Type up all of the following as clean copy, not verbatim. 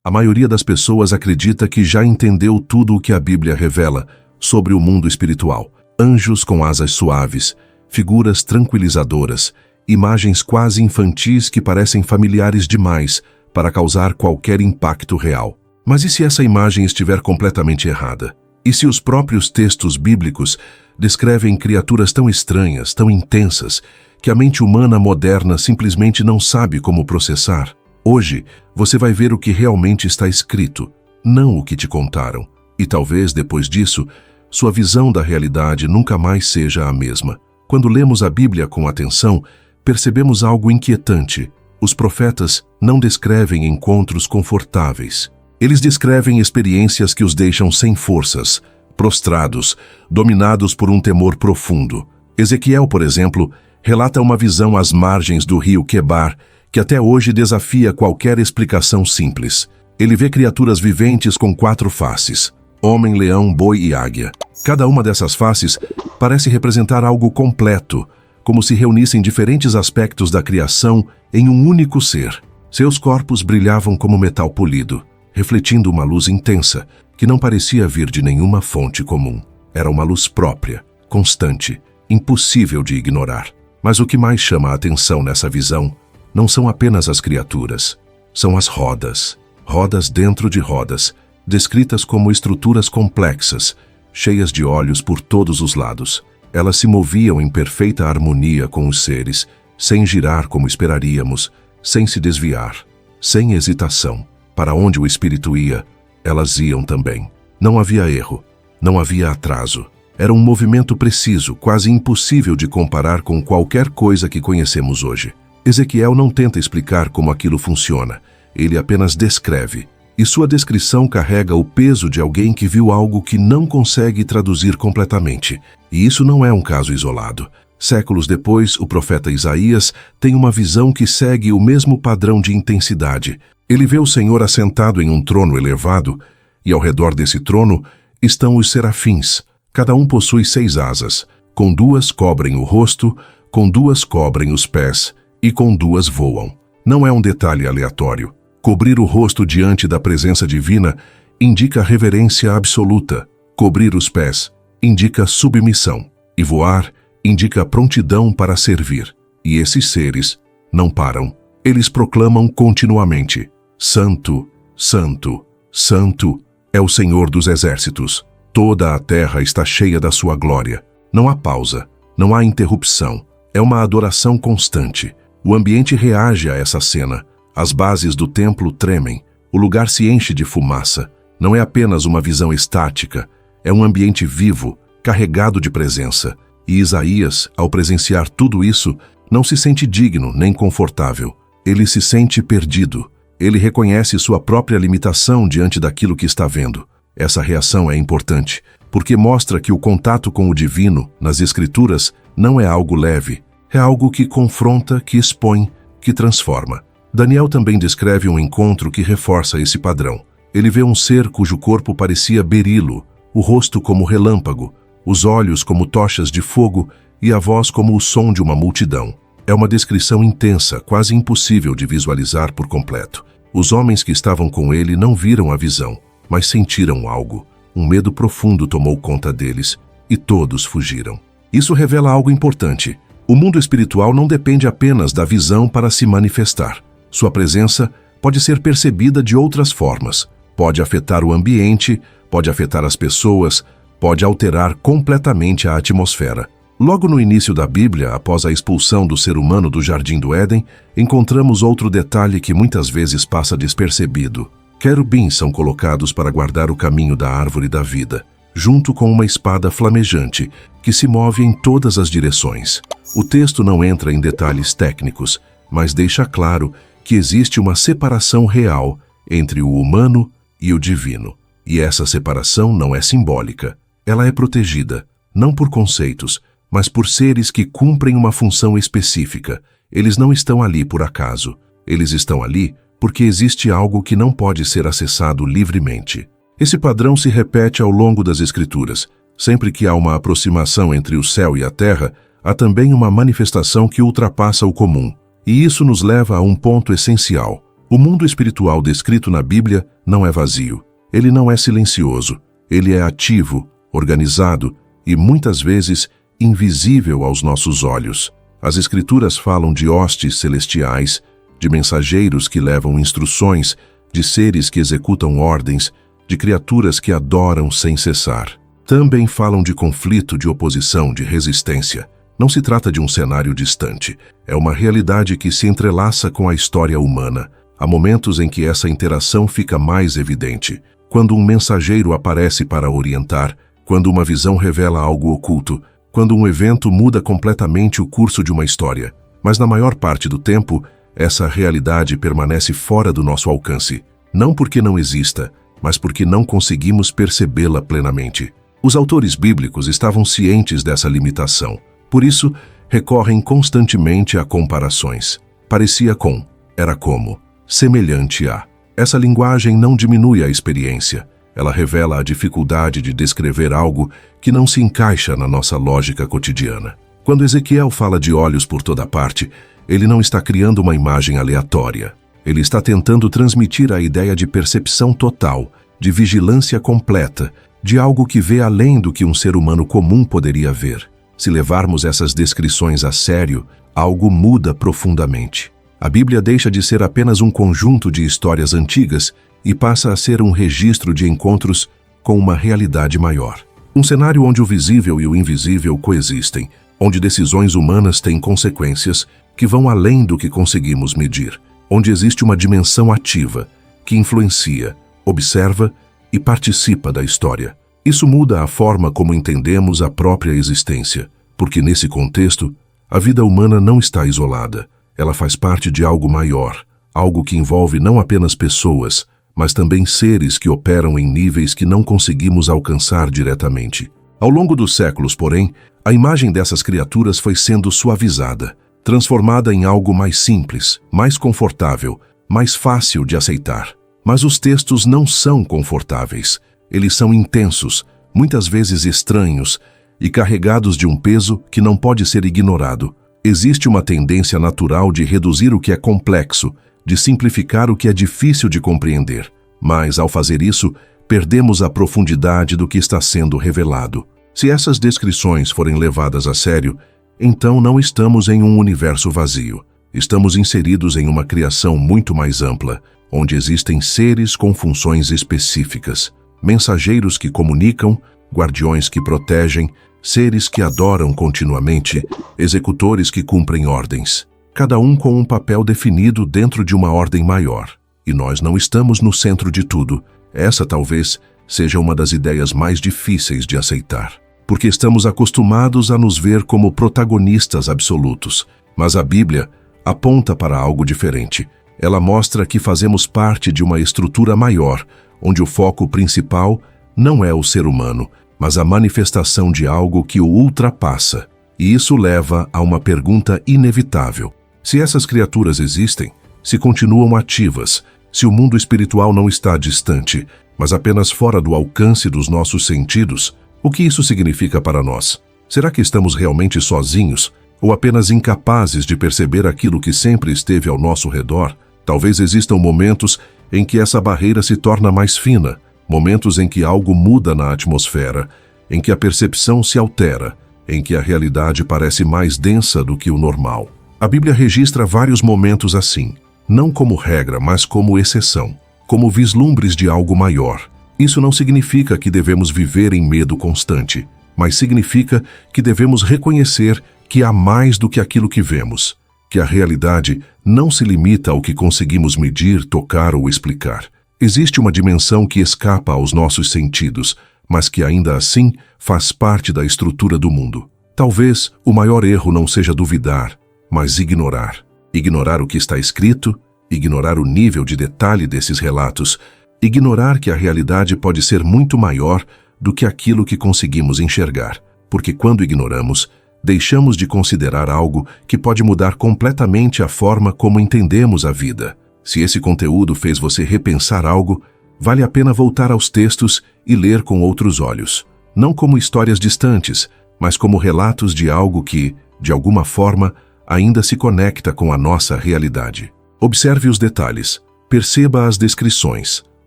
A maioria das pessoas acredita que já entendeu tudo o que a Bíblia revela sobre o mundo espiritual. Anjos com asas suaves, figuras tranquilizadoras, imagens quase infantis que parecem familiares demais para causar qualquer impacto real. Mas e se essa imagem estiver completamente errada? E se os próprios textos bíblicos descrevem criaturas tão estranhas, tão intensas, que a mente humana moderna simplesmente não sabe como processar? Hoje, você vai ver o que realmente está escrito, não o que te contaram. E talvez, depois disso, sua visão da realidade nunca mais seja a mesma. Quando lemos a Bíblia com atenção, percebemos algo inquietante. Os profetas não descrevem encontros confortáveis. Eles descrevem experiências que os deixam sem forças, prostrados, dominados por um temor profundo. Ezequiel, por exemplo, relata uma visão às margens do rio Quebar, que até hoje desafia qualquer explicação simples. Ele vê criaturas viventes com 4 faces: homem, leão, boi e águia. Cada uma dessas faces parece representar algo completo, como se reunissem diferentes aspectos da criação em um único ser. Seus corpos brilhavam como metal polido, refletindo uma luz intensa, que não parecia vir de nenhuma fonte comum. Era uma luz própria, constante, impossível de ignorar. Mas o que mais chama a atenção nessa visão não são apenas as criaturas, são as rodas. Rodas dentro de rodas, descritas como estruturas complexas, cheias de olhos por todos os lados. Elas se moviam em perfeita harmonia com os seres, sem girar como esperaríamos, sem se desviar, sem hesitação. Para onde o espírito ia, elas iam também. Não havia erro, não havia atraso. Era um movimento preciso, quase impossível de comparar com qualquer coisa que conhecemos hoje. Ezequiel não tenta explicar como aquilo funciona, ele apenas descreve. E sua descrição carrega o peso de alguém que viu algo que não consegue traduzir completamente. E isso não é um caso isolado. Séculos depois, o profeta Isaías tem uma visão que segue o mesmo padrão de intensidade. Ele vê o Senhor assentado em um trono elevado, e ao redor desse trono estão os serafins. Cada um possui 6 asas. Com 2 cobrem o rosto, com 2 cobrem os pés, e com 2 voam. Não é um detalhe aleatório. Cobrir o rosto diante da presença divina indica reverência absoluta. Cobrir os pés indica submissão. E voar indica prontidão para servir. E esses seres não param. Eles proclamam continuamente: Santo, Santo, Santo é o Senhor dos exércitos. Toda a terra está cheia da sua glória. Não há pausa, não há interrupção. É uma adoração constante. O ambiente reage a essa cena. As bases do templo tremem. O lugar se enche de fumaça. Não é apenas uma visão estática. É um ambiente vivo, carregado de presença. E Isaías, ao presenciar tudo isso, não se sente digno nem confortável. Ele se sente perdido. Ele reconhece sua própria limitação diante daquilo que está vendo. Essa reação é importante, porque mostra que o contato com o divino, nas Escrituras, não é algo leve. É algo que confronta, que expõe, que transforma. Daniel também descreve um encontro que reforça esse padrão. Ele vê um ser cujo corpo parecia berilo, o rosto como relâmpago, os olhos como tochas de fogo e a voz como o som de uma multidão. É uma descrição intensa, quase impossível de visualizar por completo. Os homens que estavam com ele não viram a visão, mas sentiram algo. Um medo profundo tomou conta deles e todos fugiram. Isso revela algo importante. O mundo espiritual não depende apenas da visão para se manifestar. Sua presença pode ser percebida de outras formas. Pode afetar o ambiente, pode afetar as pessoas, pode alterar completamente a atmosfera. Logo no início da Bíblia, após a expulsão do ser humano do Jardim do Éden, encontramos outro detalhe que muitas vezes passa despercebido. Querubins são colocados para guardar o caminho da árvore da vida, junto com uma espada flamejante, que se move em todas as direções. O texto não entra em detalhes técnicos, mas deixa claro que existe uma separação real entre o humano e o divino. E essa separação não é simbólica. Ela é protegida, não por conceitos, mas por seres que cumprem uma função específica. Eles não estão ali por acaso. Eles estão ali porque existe algo que não pode ser acessado livremente. Esse padrão se repete ao longo das Escrituras. Sempre que há uma aproximação entre o céu e a terra, há também uma manifestação que ultrapassa o comum. E isso nos leva a um ponto essencial. O mundo espiritual descrito na Bíblia não é vazio. Ele não é silencioso. Ele é ativo, organizado e, muitas vezes, invisível aos nossos olhos. As Escrituras falam de hostes celestiais, de mensageiros que levam instruções, de seres que executam ordens, de criaturas que adoram sem cessar. Também falam de conflito, de oposição, de resistência. Não se trata de um cenário distante. É uma realidade que se entrelaça com a história humana. Há momentos em que essa interação fica mais evidente. Quando um mensageiro aparece para orientar, quando uma visão revela algo oculto, quando um evento muda completamente o curso de uma história. Mas na maior parte do tempo, essa realidade permanece fora do nosso alcance. Não porque não exista, mas porque não conseguimos percebê-la plenamente. Os autores bíblicos estavam cientes dessa limitação. Por isso, recorrem constantemente a comparações. Parecia com, era como, semelhante a. Essa linguagem não diminui a experiência. Ela revela a dificuldade de descrever algo que não se encaixa na nossa lógica cotidiana. Quando Ezequiel fala de olhos por toda parte, ele não está criando uma imagem aleatória. Ele está tentando transmitir a ideia de percepção total, de vigilância completa, de algo que vê além do que um ser humano comum poderia ver. Se levarmos essas descrições a sério, algo muda profundamente. A Bíblia deixa de ser apenas um conjunto de histórias antigas e passa a ser um registro de encontros com uma realidade maior. Um cenário onde o visível e o invisível coexistem, onde decisões humanas têm consequências que vão além do que conseguimos medir, onde existe uma dimensão ativa que influencia, observa e participa da história. Isso muda a forma como entendemos a própria existência, porque nesse contexto, a vida humana não está isolada. Ela faz parte de algo maior, algo que envolve não apenas pessoas, mas também seres que operam em níveis que não conseguimos alcançar diretamente. Ao longo dos séculos, porém, a imagem dessas criaturas foi sendo suavizada, transformada em algo mais simples, mais confortável, mais fácil de aceitar. Mas os textos não são confortáveis. Eles são intensos, muitas vezes estranhos, e carregados de um peso que não pode ser ignorado. Existe uma tendência natural de reduzir o que é complexo, de simplificar o que é difícil de compreender. Mas, ao fazer isso, perdemos a profundidade do que está sendo revelado. Se essas descrições forem levadas a sério, então não estamos em um universo vazio. Estamos inseridos em uma criação muito mais ampla, onde existem seres com funções específicas, mensageiros que comunicam, guardiões que protegem, seres que adoram continuamente, executores que cumprem ordens, cada um com um papel definido dentro de uma ordem maior. E nós não estamos no centro de tudo. Essa talvez seja uma das ideias mais difíceis de aceitar, porque estamos acostumados a nos ver como protagonistas absolutos. Mas a Bíblia aponta para algo diferente. Ela mostra que fazemos parte de uma estrutura maior, onde o foco principal não é o ser humano, mas a manifestação de algo que o ultrapassa. E isso leva a uma pergunta inevitável. Se essas criaturas existem, se continuam ativas, se o mundo espiritual não está distante, mas apenas fora do alcance dos nossos sentidos, o que isso significa para nós? Será que estamos realmente sozinhos ou apenas incapazes de perceber aquilo que sempre esteve ao nosso redor? Talvez existam momentos em que essa barreira se torna mais fina, momentos em que algo muda na atmosfera, em que a percepção se altera, em que a realidade parece mais densa do que o normal. A Bíblia registra vários momentos assim, não como regra, mas como exceção, como vislumbres de algo maior. Isso não significa que devemos viver em medo constante, mas significa que devemos reconhecer que há mais do que aquilo que vemos, que a realidade não se limita ao que conseguimos medir, tocar ou explicar. Existe uma dimensão que escapa aos nossos sentidos, mas que ainda assim faz parte da estrutura do mundo. Talvez o maior erro não seja duvidar, mas ignorar. Ignorar o que está escrito, ignorar o nível de detalhe desses relatos, ignorar que a realidade pode ser muito maior do que aquilo que conseguimos enxergar. Porque quando ignoramos, deixamos de considerar algo que pode mudar completamente a forma como entendemos a vida. Se esse conteúdo fez você repensar algo, vale a pena voltar aos textos e ler com outros olhos. Não como histórias distantes, mas como relatos de algo que, de alguma forma, ainda se conecta com a nossa realidade. Observe os detalhes. Perceba as descrições.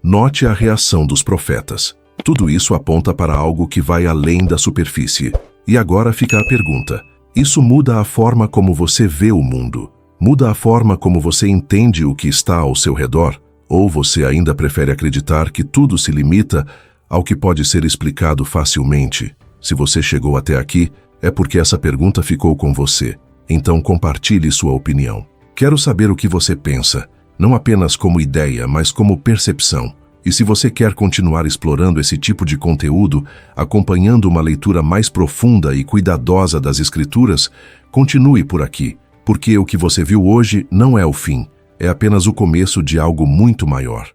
Note a reação dos profetas. Tudo isso aponta para algo que vai além da superfície. E agora fica a pergunta: isso muda a forma como você vê o mundo? Muda a forma como você entende o que está ao seu redor? Ou você ainda prefere acreditar que tudo se limita ao que pode ser explicado facilmente? Se você chegou até aqui, é porque essa pergunta ficou com você. Então compartilhe sua opinião. Quero saber o que você pensa, não apenas como ideia, mas como percepção. E se você quer continuar explorando esse tipo de conteúdo, acompanhando uma leitura mais profunda e cuidadosa das Escrituras, continue por aqui, porque o que você viu hoje não é o fim, é apenas o começo de algo muito maior.